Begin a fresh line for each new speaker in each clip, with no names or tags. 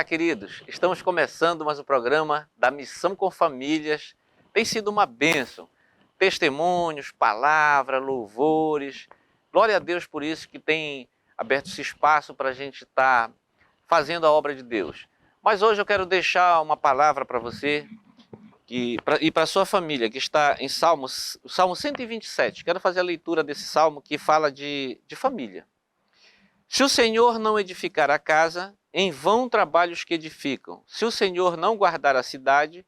queridos, estamos começando mais um programa da Missão com Famílias. Tem sido uma bênção, testemunhos, palavra, louvores. Glória a Deus por isso que tem aberto esse espaço para a gente estar fazendo a obra de Deus. Mas hoje eu quero deixar uma palavra para você e para a sua família, que está em Salmo 127. Quero fazer a leitura desse salmo que fala de família. Se o Senhor não edificar a casa, em vão trabalham os que edificam. Se o Senhor não guardar a cidade,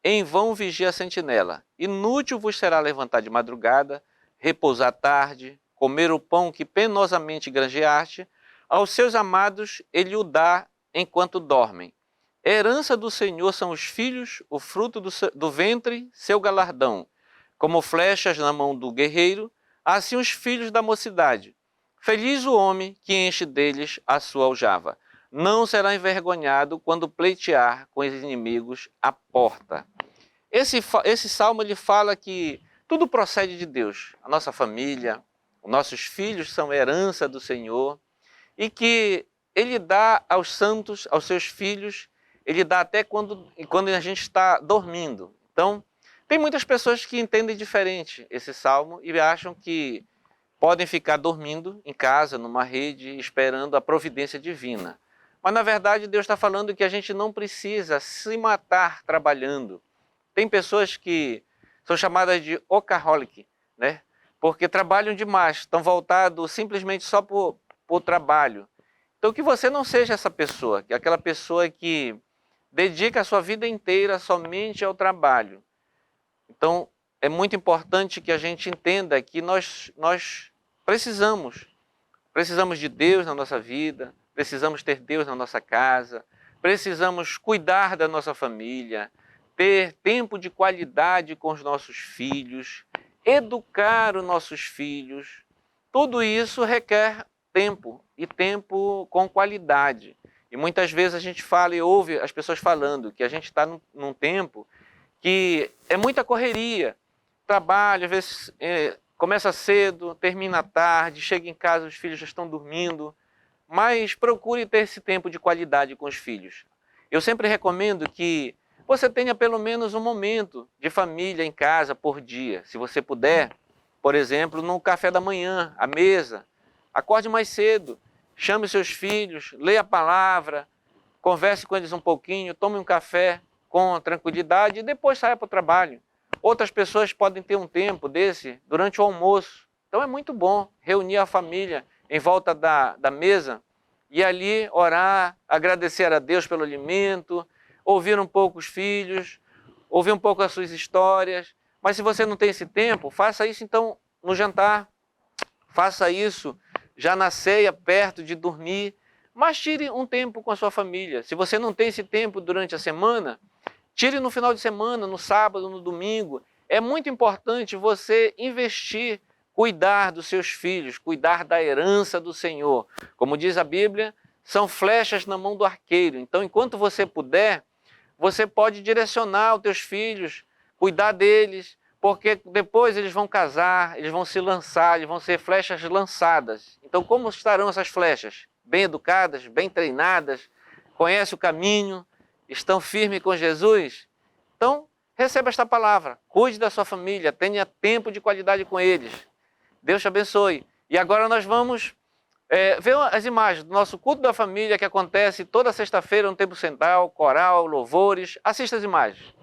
em vão vigia a sentinela. Inútil vos será levantar de madrugada, repousar à tarde, comer o pão que penosamente granjeaste. Aos seus amados ele o dá enquanto dormem. Herança do Senhor são os filhos, o fruto do ventre, seu galardão. Como flechas na mão do guerreiro, assim os filhos da mocidade. Feliz o homem que enche deles a sua aljava. Não será envergonhado quando pleitear com os inimigos à porta. Esse salmo ele fala que tudo procede de Deus. A nossa família, os nossos filhos são herança do Senhor e que Ele dá aos santos, aos seus filhos, Ele dá até quando a gente está dormindo. Então, tem muitas pessoas que entendem diferente esse salmo e acham que podem ficar dormindo em casa, numa rede, esperando a providência divina. Mas, na verdade, Deus está falando que a gente não precisa se matar trabalhando. Tem pessoas que são chamadas de workaholic, né? Porque trabalham demais, estão voltados simplesmente só por trabalho. Então, que você não seja essa pessoa, que é aquela pessoa que dedica a sua vida inteira somente ao trabalho. Então, é muito importante que a gente entenda que nós precisamos de Deus na nossa vida, precisamos ter Deus na nossa casa, precisamos cuidar da nossa família, ter tempo de qualidade com os nossos filhos, educar os nossos filhos. Tudo isso requer tempo, e tempo com qualidade. E muitas vezes a gente fala e ouve as pessoas falando que a gente está num tempo que é muita correria, trabalho, às vezes começa cedo, termina tarde, chega em casa, os filhos já estão dormindo, mas procure ter esse tempo de qualidade com os filhos. Eu sempre recomendo que você tenha pelo menos um momento de família em casa por dia. Se você puder, por exemplo, no café da manhã, à mesa, acorde mais cedo, chame seus filhos, leia a palavra, converse com eles um pouquinho, tome um café com tranquilidade e depois saia para o trabalho. Outras pessoas podem ter um tempo desse durante o almoço. Então é muito bom reunir a família em volta da mesa e ali orar, agradecer a Deus pelo alimento, ouvir um pouco os filhos, ouvir um pouco as suas histórias. Mas se você não tem esse tempo, faça isso então no jantar, faça isso já na ceia, perto de dormir, mas tire um tempo com a sua família. Se você não tem esse tempo durante a semana, tire no final de semana, no sábado, no domingo. É muito importante você investir, cuidar dos seus filhos, cuidar da herança do Senhor. Como diz a Bíblia, são flechas na mão do arqueiro. Então, enquanto você puder, você pode direcionar os teus filhos, cuidar deles, porque depois eles vão casar, eles vão se lançar, eles vão ser flechas lançadas. Então, como estarão essas flechas? Bem educadas, bem treinadas, conhecem o caminho, estão firmes com Jesus? Então, receba esta palavra, cuide da sua família, tenha tempo de qualidade com eles. Deus te abençoe. E agora nós vamos ver as imagens do nosso culto da família que acontece toda sexta-feira no Templo Central, coral, louvores. Assista as imagens.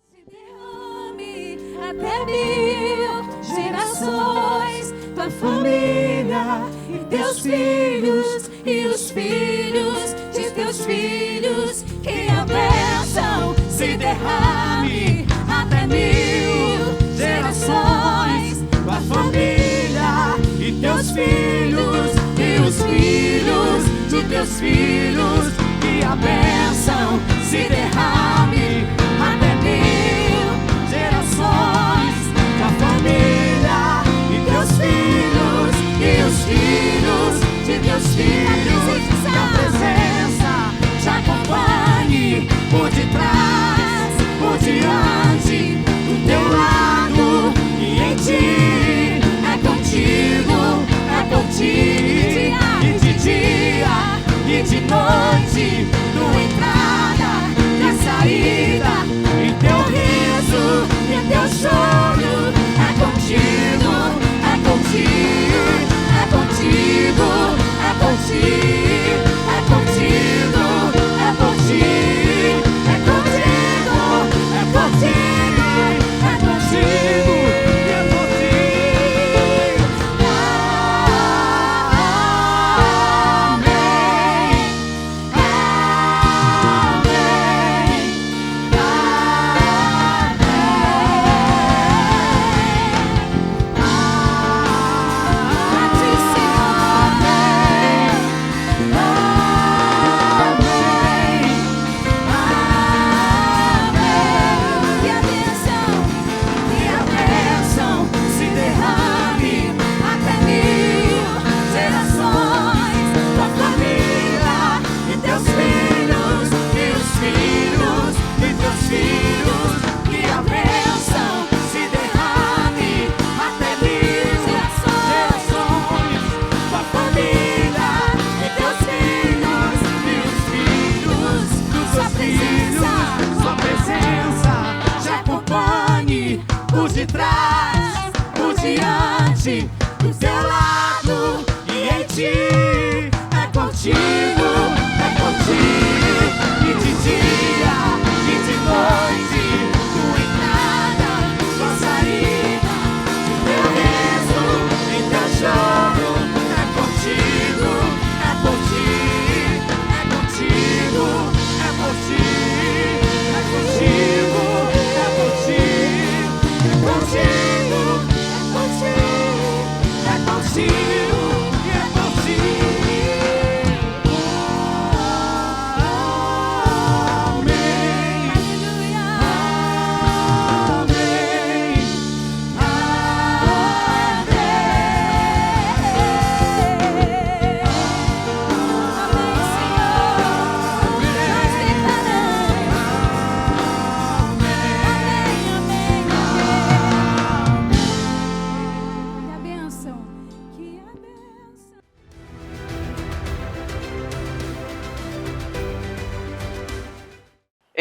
Se derrame até 1000 gerações, tua família e teus filhos e os filhos de teus filhos, que a bênção se derrame até 1000 gerações, tua família e teus filhos e os filhos de teus filhos, que a bênção se derrame até 1000 gerações, tua família e teus filhos e os filhos de teus filhos, que a presença te acompanhe por detrás, por diante, do teu lado, e em ti é contigo contigo, e de dia e de noite, tua entrada, tua saída, de teu riso e teu choro, é contigo, é por ti, é contigo, é por ti, é contigo, é por ti, é contigo, é contigo, é contigo.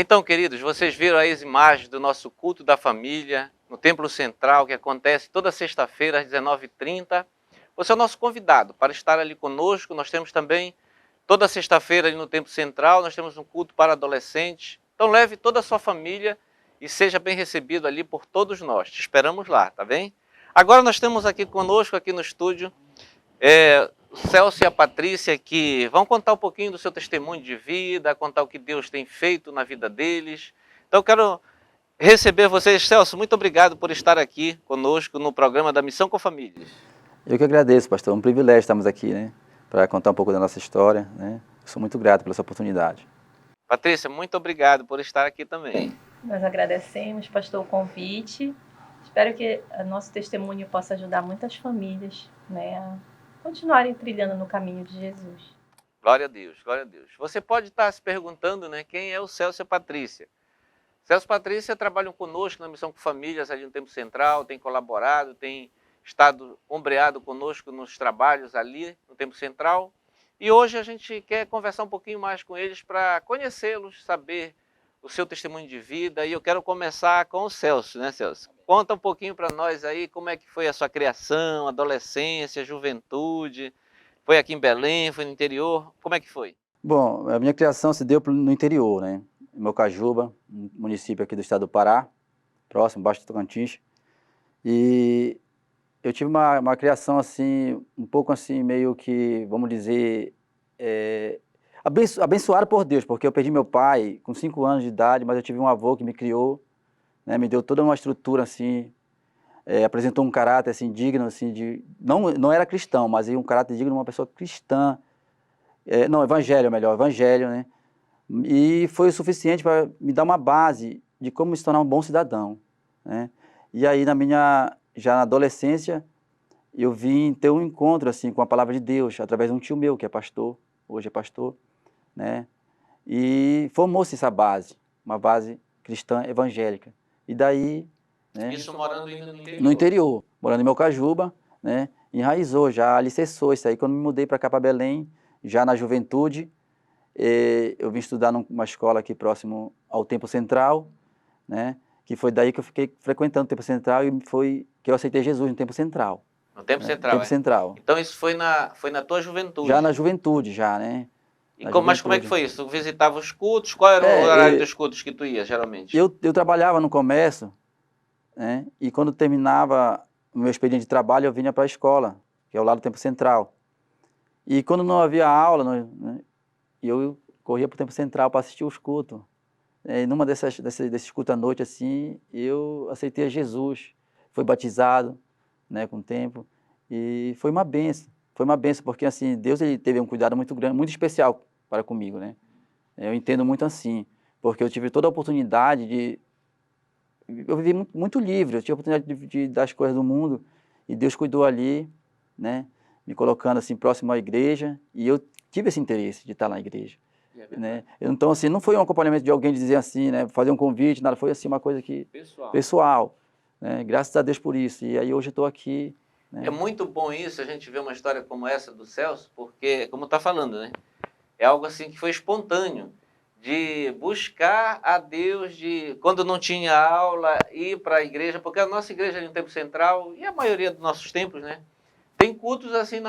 Então, queridos, vocês viram aí as imagens do nosso culto da família no Templo Central, que acontece toda sexta-feira às 19h30. Você é o nosso convidado para estar ali conosco. Nós temos também, toda sexta-feira ali no Templo Central, nós temos um culto para adolescentes. Então leve toda a sua família e seja bem recebido ali por todos nós. Te esperamos lá, tá bem? Agora nós temos aqui conosco, aqui no estúdio, o Celso e a Patrícia, que vão contar um pouquinho do seu testemunho de vida, contar o que Deus tem feito na vida deles. Então eu quero receber vocês. Celso, muito obrigado por estar aqui conosco no programa da Missão com Famílias.
Eu que agradeço, pastor. É um privilégio estarmos aqui, né, para contar um pouco da nossa história, né. Eu sou muito grato pela essa oportunidade.
Patrícia, muito obrigado por estar aqui também.
Nós agradecemos, pastor, o convite. Espero que o nosso testemunho possa ajudar muitas famílias, né, a continuarem trilhando no caminho de Jesus.
Glória a Deus, glória a Deus. Você pode estar se perguntando, né, quem é o Celso e a Patrícia. Celso e Patrícia trabalham conosco na Missão com Famílias ali no Templo Central, tem colaborado, tem estado ombreado conosco nos trabalhos ali no Templo Central. E hoje a gente quer conversar um pouquinho mais com eles para conhecê-los, saber o seu testemunho de vida. E eu quero começar com o Celso, né, Celso? Conta um pouquinho para nós aí como é que foi a sua criação, adolescência, juventude. Foi aqui em Belém, foi no interior? Como é que foi?
Bom, a minha criação se deu no interior, né? Em Mocajuba, um município aqui do estado do Pará, próximo, Baixo do Tocantins. E eu tive uma criação assim, um pouco assim, meio que, vamos dizer, abençoada por Deus, porque eu perdi meu pai com 5 anos de idade, mas eu tive um avô que me criou, né, me deu toda uma estrutura assim, apresentou um caráter assim digno assim de não era cristão, mas um caráter digno de uma pessoa cristã, evangelho, né? E foi o suficiente para me dar uma base de como se tornar um bom cidadão, né? E aí já na adolescência eu vim ter um encontro assim com a palavra de Deus através de um tio meu que é pastor, hoje é pastor, né? E formou-se essa base, uma base cristã evangélica. E daí, né,
isso morando ainda no interior?
No interior, morando em Mocajuba, né, enraizou, já alicerçou isso aí. Quando me mudei para cá, para Belém, já na juventude, eu vim estudar numa escola aqui próximo ao Templo Central, né, que foi daí que eu fiquei frequentando o Templo Central e foi que eu aceitei Jesus no Templo Central.
No Templo Central,
Templo Central.
Então isso foi na tua juventude?
Já na juventude, já, né.
Mas como é que foi isso? Tu visitava os cultos? Qual era o horário dos cultos que tu ia, geralmente?
Eu trabalhava no comércio, né, e quando terminava o meu expediente de trabalho, eu vinha para a escola, que é ao lado do Templo Central. E quando não havia aula, né, eu corria para o Templo Central para assistir os cultos. E numa desses cultos à noite, assim, eu aceitei a Jesus, fui batizado, né, com o tempo, e foi uma bênção, porque assim, Deus ele teve um cuidado muito grande, muito especial para comigo, né. Eu entendo muito assim, porque eu tive toda a oportunidade de... Eu vivi muito livre, eu tive a oportunidade de dar as coisas do mundo, e Deus cuidou ali, né, me colocando assim próximo à igreja, e eu tive esse interesse de estar na igreja. Né? Então, assim, não foi um acompanhamento de alguém dizer assim, né, fazer um convite, nada, foi assim uma coisa que pessoal, né, graças a Deus por isso, e aí hoje eu estou aqui. Né?
É muito bom isso, a gente ver uma história como essa do Celso, porque, como está falando, né, é algo assim que foi espontâneo, de buscar a Deus, de quando não tinha aula, ir para a igreja, porque a nossa igreja ali no Templo Central, e a maioria dos nossos templos, né, Tem cultos assim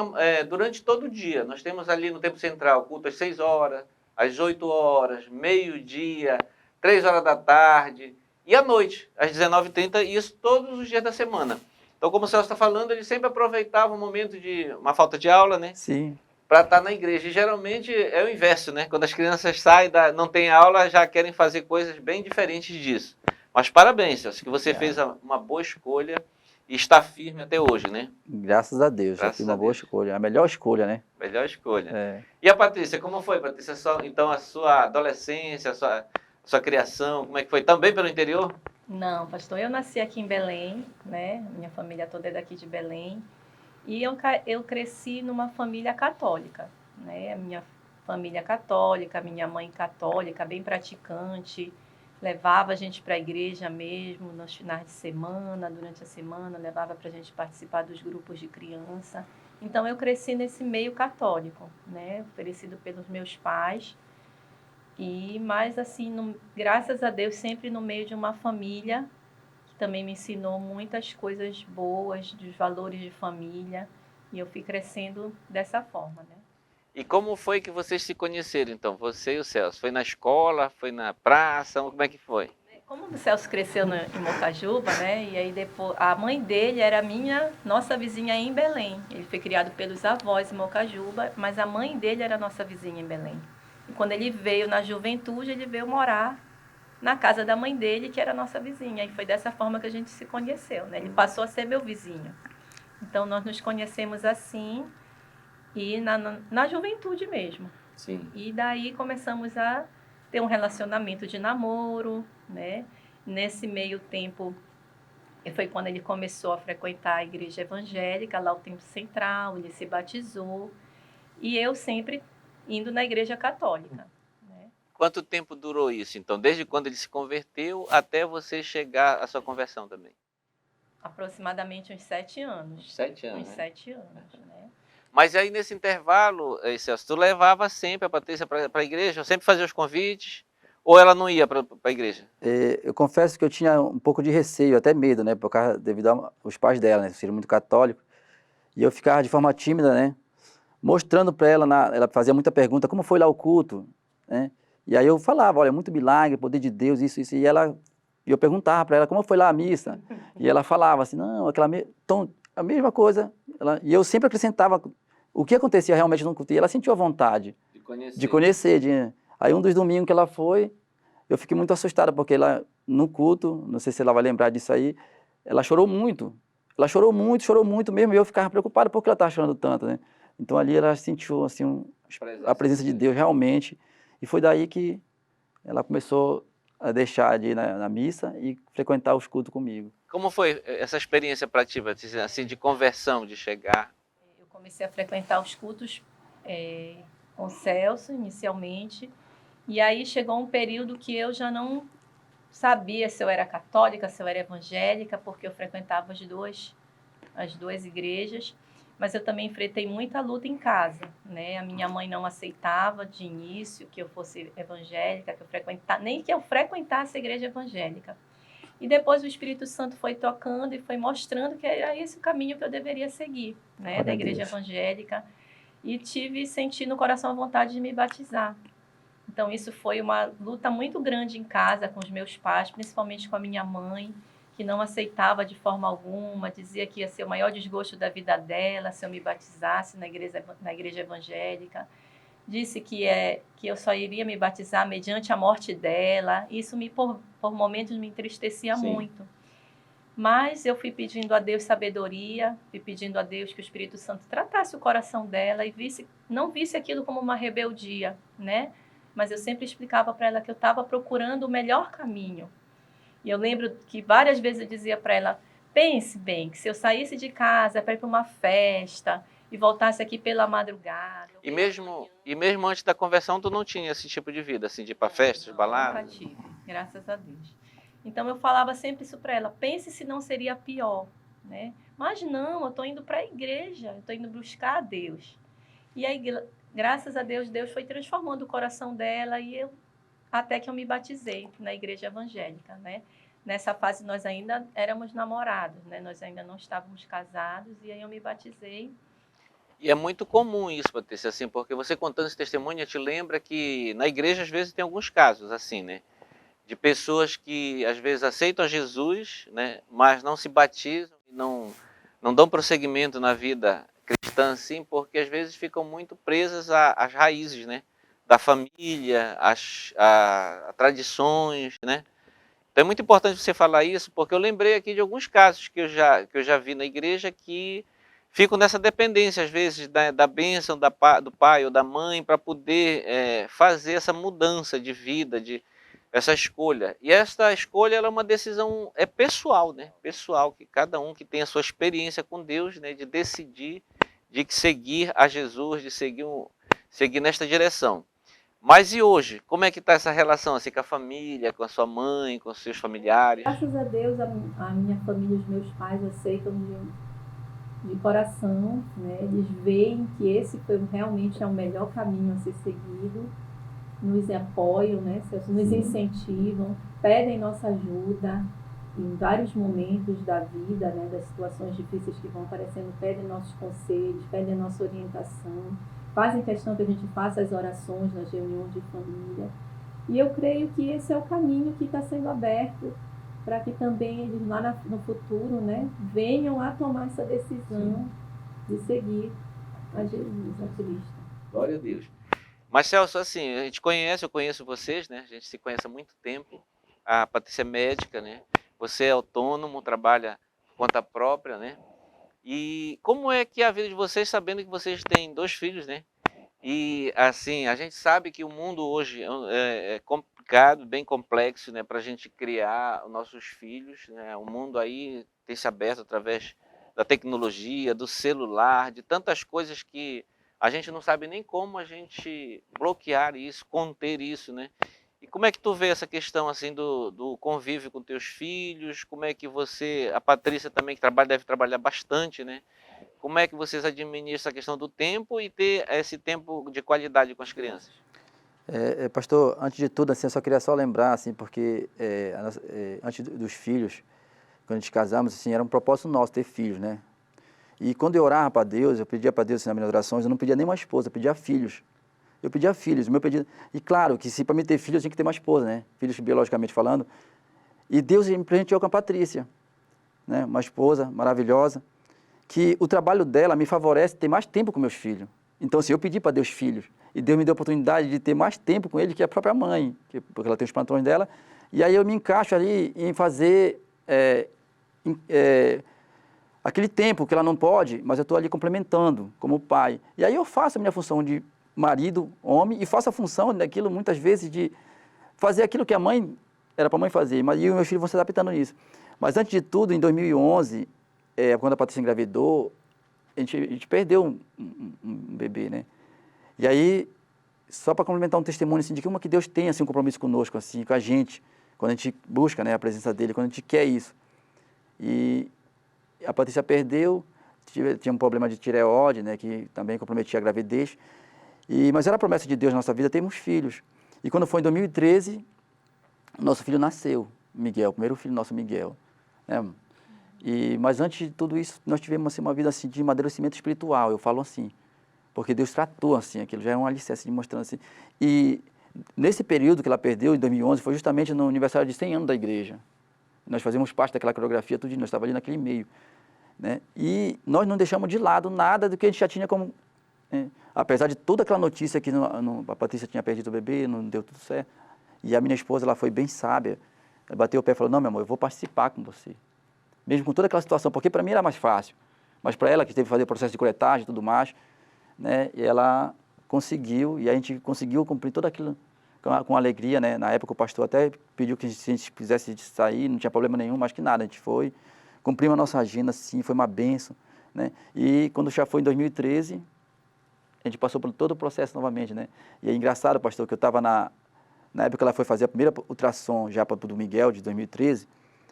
durante todo o dia. Nós temos ali no Tempo Central culto às 6 horas, às 8 horas, meio-dia, 3 horas da tarde e à noite, às 19h30, e isso todos os dias da semana. Então, como o Celso está falando, ele sempre aproveitava um momento de uma falta de aula, né?
Sim.
Para estar na igreja. E geralmente é o inverso, né? Quando as crianças saem, não tem aula, já querem fazer coisas bem diferentes disso. Mas parabéns, Celso, que você fez uma boa escolha e está firme até hoje, né?
Graças a Deus, já
Graças
fiz
a
uma boa
Deus.
escolha. A melhor escolha, né?
Melhor escolha.
É.
E a Patrícia, como foi, Patrícia? Então, a sua adolescência, a sua criação, como é que foi? Também pelo interior?
Não, pastor, eu nasci aqui em Belém, né? Minha família toda é daqui de Belém. E eu cresci numa família católica, né? A minha família católica, minha mãe católica, bem praticante, levava a gente para a igreja mesmo, nos finais de semana, durante a semana, levava para a gente participar dos grupos de criança. Então, eu cresci nesse meio católico, né? Oferecido pelos meus pais. Mas, assim, graças a Deus, sempre no meio de uma família que também me ensinou muitas coisas boas, dos valores de família. E eu fui crescendo dessa forma, né?
E como foi que vocês se conheceram, então? Você e o Celso? Foi na escola? Foi na praça? Como é que foi?
Como o Celso cresceu em Mocajuba, né? E aí depois a mãe dele era nossa vizinha em Belém. Ele foi criado pelos avós em Mocajuba, mas a mãe dele era nossa vizinha em Belém. E quando ele veio na juventude, ele veio morar na casa da mãe dele, que era nossa vizinha. E foi dessa forma que a gente se conheceu, né? Ele passou a ser meu vizinho. Então nós nos conhecemos assim e na juventude mesmo.
Sim.
E daí começamos a ter um relacionamento de namoro, né? Nesse meio tempo, foi quando ele começou a frequentar a igreja evangélica, lá o Tempo Central, ele se batizou. E eu sempre indo na igreja católica, né?
Quanto tempo durou isso, então? Desde quando ele se converteu até você chegar à sua conversão também?
Aproximadamente uns 7 anos.
7 anos,
Uns
né?
7 anos, né?
Mas aí nesse intervalo, Celso, tu levava sempre a Patrícia para a igreja? Sempre fazia os convites? Ou ela não ia para a igreja?
Eu confesso que eu tinha um pouco de receio, até medo, né? Devido aos pais dela, né? Seriam muito católicos. E eu ficava de forma tímida, né? Mostrando para ela, ela fazia muita pergunta, como foi lá o culto, né? E aí eu falava, olha, muito milagre, poder de Deus, isso. E eu perguntava para ela, como foi lá a missa? E ela falava assim, não, então, a mesma coisa. E eu sempre acrescentava o que acontecia realmente no culto. E ela sentiu a vontade de conhecer. Aí um dos domingos que ela foi, eu fiquei muito assustada, porque ela, no culto, não sei se ela vai lembrar disso aí, ela chorou muito. Ela chorou muito mesmo, e eu ficava preocupado porque ela estava chorando tanto, né? Então ali ela sentiu assim, a presença de Deus realmente, e foi daí que ela começou a deixar de ir na missa e frequentar os cultos comigo.
Como foi essa experiência para ti, Patrícia, assim, de conversão, de chegar?
Eu comecei a frequentar os cultos com o Celso, inicialmente, e aí chegou um período que eu já não sabia se eu era católica, se eu era evangélica, porque eu frequentava as duas igrejas, mas eu também enfrentei muita luta em casa, né? A minha mãe não aceitava de início que eu fosse evangélica, nem que eu frequentasse a igreja evangélica. E depois o Espírito Santo foi tocando e foi mostrando que era esse o caminho que eu deveria seguir, né? Da igreja evangélica. E senti no coração a vontade de me batizar. Então, isso foi uma luta muito grande em casa com os meus pais, principalmente com a minha mãe, que não aceitava de forma alguma, dizia que ia ser o maior desgosto da vida dela se eu me batizasse na igreja evangélica. Disse que eu só iria me batizar mediante a morte dela. Isso, por momentos, me entristecia muito. Mas eu fui pedindo a Deus sabedoria, fui pedindo a Deus que o Espírito Santo tratasse o coração dela e não visse aquilo como uma rebeldia, né? Mas eu sempre explicava para ela que eu estava procurando o melhor caminho. E eu lembro que várias vezes eu dizia para ela, pense bem, que se eu saísse de casa para ir para uma festa e voltasse aqui pela madrugada...
E mesmo antes da conversão, tu não tinha esse tipo de vida, assim, de ir para festas, baladas?
Nunca tive, graças a Deus. Então eu falava sempre isso para ela, pense se não seria pior, né? Mas não, eu estou indo para a igreja, eu estou indo buscar a Deus. E aí, graças a Deus, Deus foi transformando o coração dela até que eu me batizei na igreja evangélica, né? nessa fase nós ainda éramos namorados, né? Nós ainda não estávamos casados, e aí eu me batizei.
E é muito comum isso, Patrícia, assim, porque você contando esse testemunho te lembra que na igreja às vezes tem alguns casos assim, né? De pessoas que às vezes aceitam a Jesus, né? Mas não se batizam, não dão prosseguimento na vida cristã, assim, porque às vezes ficam muito presas às raízes, né? Da família, a tradições, né? Então é muito importante você falar isso, porque eu lembrei aqui de alguns casos que eu já vi na igreja que ficam nessa dependência, às vezes, da bênção do pai ou da mãe para poder fazer essa mudança de vida, essa escolha. E essa escolha ela é uma decisão pessoal, né? Pessoal, que cada um que tem a sua experiência com Deus, né? De decidir, de seguir a Jesus, de seguir nesta direção. Mas e hoje? Como é que está essa relação assim, com a família, com a sua mãe, com os seus familiares?
Graças a Deus, a minha família, os meus pais aceitam de coração, né? Eles veem que esse realmente é o melhor caminho a ser seguido, nos apoiam, né? Nos incentivam, pedem nossa ajuda em vários momentos da vida, né? Das situações difíceis que vão aparecendo, pedem nossos conselhos, pedem nossa orientação, fazem questão que a gente faça as orações nas reuniões de família. E eu creio que esse é o caminho que está sendo aberto para que também eles lá no futuro, né, venham a tomar essa decisão de seguir a Jesus, a Cristo.
Glória a Deus. Mas Celso, assim, eu conheço vocês, né? A gente se conhece há muito tempo. A Patrícia é médica, né? Você é autônomo, trabalha por conta própria, né? E como é que é a vida de vocês, sabendo que vocês têm 2 filhos, né? E assim, a gente sabe que o mundo hoje é complicado, bem complexo, né, para a gente criar os nossos filhos, né? O mundo aí tem se aberto através da tecnologia, do celular, de tantas coisas que a gente não sabe nem como a gente bloquear isso, conter isso, né? E como é que tu vê essa questão assim do convívio com teus filhos? Como é que a Patrícia também que deve trabalhar bastante, né? Como é que vocês administram essa questão do tempo e ter esse tempo de qualidade com as crianças?
Pastor, antes de tudo, assim, eu só queria lembrar, assim, porque antes dos filhos, quando a gente casamos, assim, era um propósito nosso ter filhos, né? E quando eu orava para Deus, eu pedia para Deus, assim, nas minhas orações, eu não pedia nem uma esposa, eu pedia filhos. Eu pedia filhos, o meu pedido... E claro, que se para mim ter filhos, eu tinha que ter uma esposa, né? Filhos biologicamente falando. E Deus me presenteou com a Patrícia, né? Uma esposa maravilhosa, que o trabalho dela me favorece ter mais tempo com meus filhos. Então, assim, eu pedi para Deus filhos, e Deus me deu a oportunidade de ter mais tempo com ele que a própria mãe, porque ela tem os plantões dela, e aí eu me encaixo ali em fazer aquele tempo que ela não pode, mas eu estou ali complementando como pai. E aí eu faço a minha função de marido, homem, e faço a função daquilo, muitas vezes, de fazer aquilo que a mãe era para a mãe fazer, mas e os meus filhos vão se adaptando nisso. Mas, antes de tudo, em 2011, quando a Patrícia engravidou, a gente perdeu um bebê, né? E aí, só para complementar um testemunho, assim, de que Deus tem, assim, um compromisso conosco, assim, com a gente, quando a gente busca, né, a presença dele, quando a gente quer isso. E a Patrícia perdeu, tinha um problema de tireoide, né, que também comprometia a gravidez, mas era a promessa de Deus na nossa vida, termos filhos. E quando foi em 2013, nosso filho nasceu, Miguel, o primeiro filho nosso, Miguel, né? Mas antes de tudo isso, nós tivemos assim, uma vida assim, de amadurecimento espiritual, eu falo assim, porque Deus tratou assim, aquilo já é um alicerce mostrando assim. E nesse período que ela perdeu, em 2011, foi justamente no aniversário de 100 anos da igreja. Nós fazíamos parte daquela coreografia, tudo, nós estávamos ali naquele meio, né? E nós não deixamos de lado nada do que a gente já tinha como... apesar de toda aquela notícia que a Patrícia tinha perdido o bebê, não deu tudo certo. E a minha esposa, ela foi bem sábia, ela bateu o pé e falou, não, meu amor, eu vou participar com você. Mesmo com toda aquela situação, porque para mim era mais fácil, mas para ela que teve que fazer o processo de coletagem e tudo mais, né, e ela conseguiu, e a gente conseguiu cumprir tudo aquilo com alegria, né? Na época o pastor até pediu que se a gente quisesse sair, não tinha problema nenhum, mas que nada, a gente foi, cumprimos a nossa agenda, sim, foi uma bênção, né? E quando já foi em 2013, a gente passou por todo o processo novamente, né? E é engraçado, pastor, que eu estava na época que ela foi fazer a primeira ultrassom já para o Miguel, de 2013,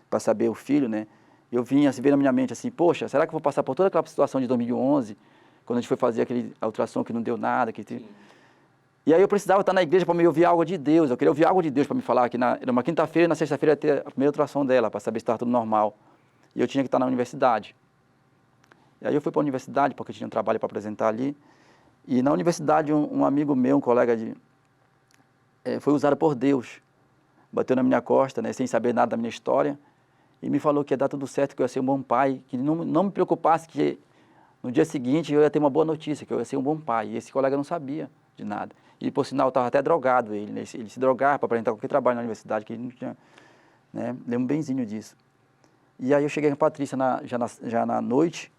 para saber o filho, né? Eu vinha assim, veio na minha mente assim, poxa, será que eu vou passar por toda aquela situação de 2011, quando a gente foi fazer aquele ultrassom que não deu nada, E aí eu precisava estar na igreja para me ouvir algo de Deus. Eu queria ouvir algo de Deus para me falar. Era uma quinta-feira e na sexta-feira ia ter a primeira ultrassom dela, para saber se estava tudo normal. E eu tinha que estar na universidade. E aí eu fui para a universidade, porque eu tinha um trabalho para apresentar ali. E na universidade, um amigo meu, um colega foi usado por Deus. Bateu na minha costa, né, sem saber nada da minha história. E me falou que ia dar tudo certo, que eu ia ser um bom pai. Que não me preocupasse que no dia seguinte eu ia ter uma boa notícia, que eu ia ser um bom pai. E esse colega não sabia de nada. E, por sinal, estava até drogado ele, né? Ele se drogava para apresentar qualquer trabalho na universidade, que ele não tinha, né? Lembro benzinho disso. E aí eu cheguei com a Patrícia já na noite,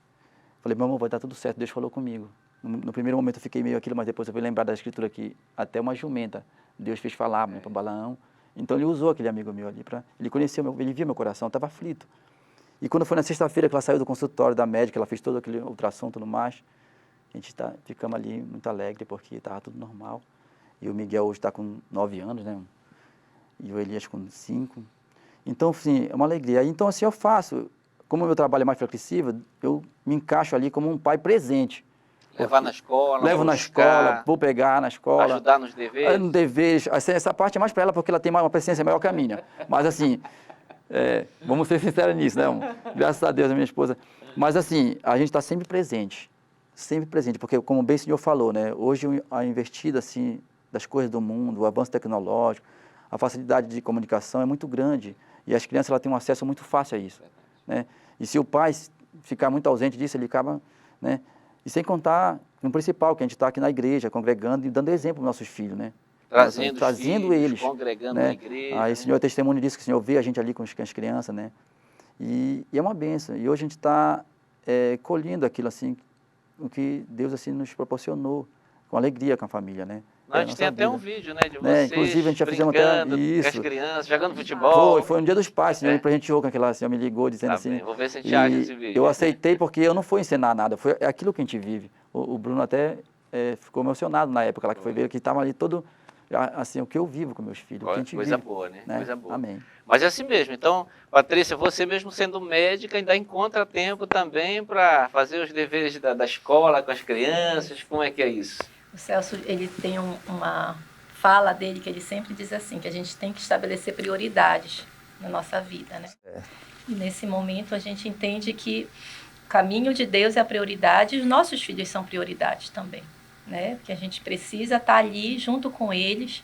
falei, meu amor, vai dar tudo certo, Deus falou comigo. No primeiro momento eu fiquei meio aquilo, mas depois eu fui lembrar da escritura que até uma jumenta Deus fez falar, né, para Balaão. Então ele usou aquele amigo meu ali, ele conheceu, ele via meu coração, estava aflito. E quando foi na sexta-feira que ela saiu do consultório da médica, ela fez todo aquele ultrassom e tudo mais, a gente ficamos ali muito alegre, porque estava tudo normal. E o Miguel hoje está com 9 anos, né? E o Elias com 5. Então, assim, é uma alegria. Então, assim, eu faço, como o meu trabalho é mais flexível, eu me encaixo ali como um pai presente.
Levar na escola,
Levo na
buscar,
escola, vou pegar na escola.
ajudar nos deveres.
No deveres. Essa parte é mais para ela, porque ela tem uma paciência maior que a minha. Mas, assim, vamos ser sinceros nisso, né? Graças a Deus, a minha esposa. Mas, assim, a gente está sempre presente, porque, como bem o senhor falou, né? Hoje, a investida, assim, das coisas do mundo, o avanço tecnológico, a facilidade de comunicação é muito grande. E as crianças têm um acesso muito fácil a isso, né? E se o pai ficar muito ausente disso, ele acaba, né? E sem contar no principal, que a gente está aqui na igreja, congregando e dando exemplo para os nossos filhos, né? Trazendo
filhos,
eles,
congregando
né?
na igreja.
Aí o Senhor é testemunho disso, que o Senhor vê a gente ali com as crianças, né? E é uma bênção. E hoje a gente está colhendo aquilo assim, o que Deus assim nos proporcionou, com alegria com a família, né?
A gente tem até um vídeo, né, de vocês
inclusive, a gente já fizemos até
com as crianças, jogando futebol.
Foi no dia dos pais, o senhor pra gente jogar aquela, o senhor me ligou dizendo assim.
Bem, vou ver se a gente acha esse vídeo.
Eu aceitei porque eu não fui ensinar nada, foi aquilo que a gente vive. O Bruno até ficou emocionado na época lá que foi ver, que estava ali todo, assim, o que eu vivo com meus filhos. O que a gente
Coisa
vive,
boa, né?
né?
Coisa boa.
Amém.
Mas é assim mesmo. Então, Patrícia, você mesmo sendo médica, ainda encontra tempo também para fazer os deveres da escola com as crianças? Como é que é isso?
O Celso, ele tem uma fala dele que ele sempre diz assim, que a gente tem que estabelecer prioridades na nossa vida, né? E nesse momento a gente entende que o caminho de Deus é a prioridade e os nossos filhos são prioridades também, né? Porque a gente precisa estar ali junto com eles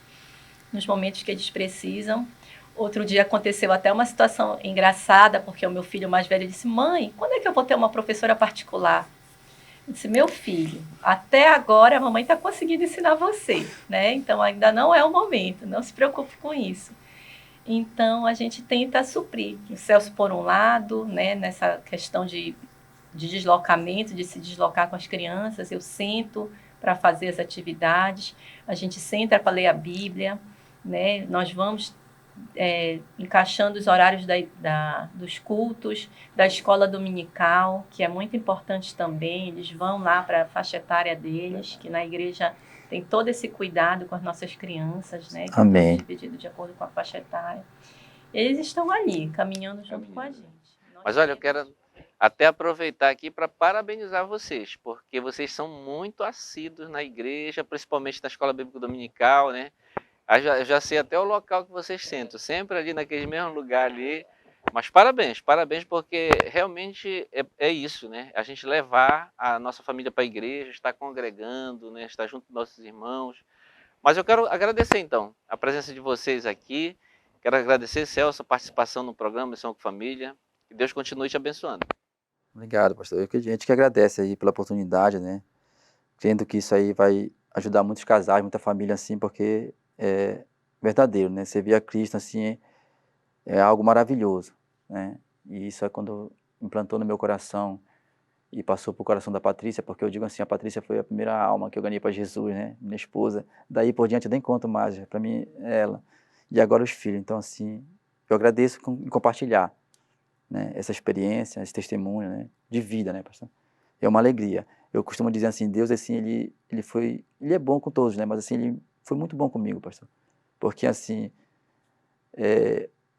nos momentos que eles precisam. Outro dia aconteceu até uma situação engraçada, porque o meu filho mais velho disse, mãe, quando é que eu vou ter uma professora particular? Eu disse, meu filho, até agora a mamãe está conseguindo ensinar você, né? Então ainda não é o momento, não se preocupe com isso. Então a gente tenta suprir. O Celso, por um lado, né, nessa questão de deslocamento, de se deslocar com as crianças, eu sento para fazer as atividades, a gente senta para ler a Bíblia, né? Nós vamos encaixando os horários dos cultos, da escola dominical, que é muito importante também, eles vão lá para a faixa etária deles, que na igreja tem todo esse cuidado com as nossas crianças, né?
Amém.
Dividido de acordo com a faixa etária. Eles estão ali, caminhando junto com a gente.
Mas olha, eu quero até aproveitar aqui para parabenizar vocês, porque vocês são muito assíduos na igreja, principalmente na escola bíblica dominical, né? Eu já sei até o local que vocês sentam, sempre ali naquele mesmo lugar ali. Mas parabéns porque realmente é isso, né? A gente levar a nossa família para a igreja, estar congregando, né? Estar junto dos nossos irmãos. Mas eu quero agradecer então a presença de vocês aqui. Quero agradecer, Celso, a participação no programa Missão com Família. Que Deus continue te abençoando.
Obrigado, pastor. A gente que agradece aí pela oportunidade, né? Crendo que isso aí vai ajudar muitos casais, muita família assim, porque é verdadeiro, né? Servir a Cristo assim é algo maravilhoso, né? E isso é quando implantou no meu coração e passou para o coração da Patrícia, porque eu digo assim, a Patrícia foi a primeira alma que eu ganhei para Jesus, né? Minha esposa. Daí por diante eu nem conto mais, para mim é ela. E agora os filhos. Então assim, eu agradeço em compartilhar, né? Essa experiência, esse testemunho, né? De vida, né, pastor? É uma alegria. Eu costumo dizer assim, Deus assim, ele é bom com todos, né? Mas assim, ele foi muito bom comigo, pastor. Porque assim,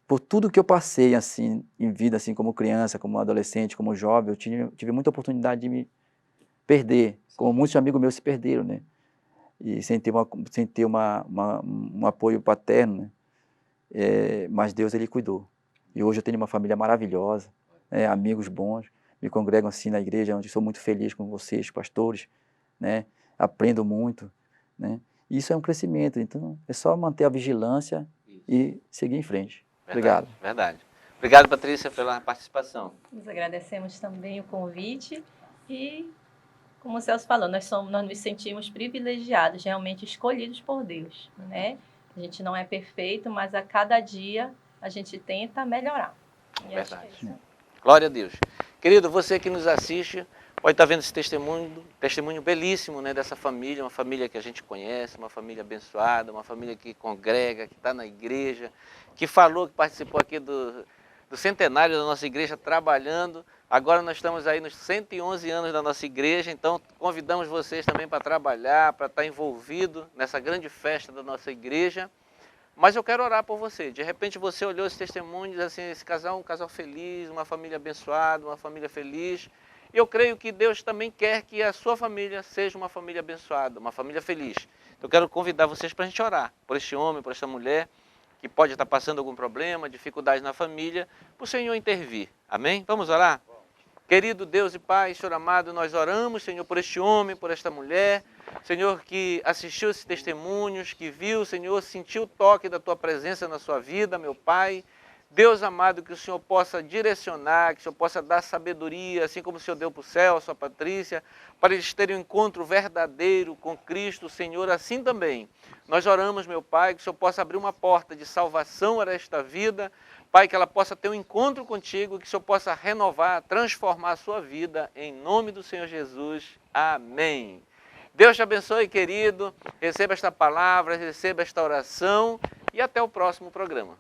por tudo que eu passei assim em vida, assim como criança, como adolescente, como jovem, eu tive muita oportunidade de me perder, como muitos amigos meus se perderam, né? e sem ter um apoio paterno, né? Mas Deus, Ele cuidou. E hoje eu tenho uma família maravilhosa, né? Amigos bons, me congregam assim na igreja, onde sou muito feliz com vocês, pastores, né? Aprendo muito, né? E isso é um crescimento, então é só manter a vigilância e seguir em frente. Obrigado.
Verdade. Obrigado, Patrícia, pela participação.
Nós agradecemos também o convite e, como o Celso falou, nós nos sentimos privilegiados, realmente escolhidos por Deus, né? A gente não é perfeito, mas a cada dia a gente tenta melhorar. E
Verdade.
acho que é isso.
Glória a Deus. Querido, você que nos assiste, pode estar vendo esse testemunho belíssimo, né, dessa família, uma família que a gente conhece, uma família abençoada, uma família que congrega, que está na igreja, que falou, que participou aqui do centenário da nossa igreja trabalhando. Agora nós estamos aí nos 111 anos da nossa igreja, então convidamos vocês também para trabalhar, para estar envolvido nessa grande festa da nossa igreja. Mas eu quero orar por você. De repente você olhou esse testemunho e diz assim, esse casal é um casal feliz, uma família abençoada, uma família feliz. E eu creio que Deus também quer que a sua família seja uma família abençoada, uma família feliz. Eu quero convidar vocês para a gente orar por este homem, por esta mulher, que pode estar passando algum problema, dificuldade na família, para o Senhor intervir. Amém? Vamos orar? Querido Deus e Pai, Senhor amado, nós oramos, Senhor, por este homem, por esta mulher, Senhor, que assistiu esses testemunhos, que viu, Senhor, sentiu o toque da Tua presença na sua vida, meu Pai. Deus amado, que o Senhor possa direcionar, que o Senhor possa dar sabedoria, assim como o Senhor deu para o Celso, a Patrícia, para eles terem um encontro verdadeiro com Cristo, Senhor, assim também. Nós oramos, meu Pai, que o Senhor possa abrir uma porta de salvação a esta vida, Pai, que ela possa ter um encontro contigo, que o Senhor possa renovar, transformar a sua vida, em nome do Senhor Jesus. Amém. Deus te abençoe, querido, receba esta palavra, receba esta oração e até o próximo programa.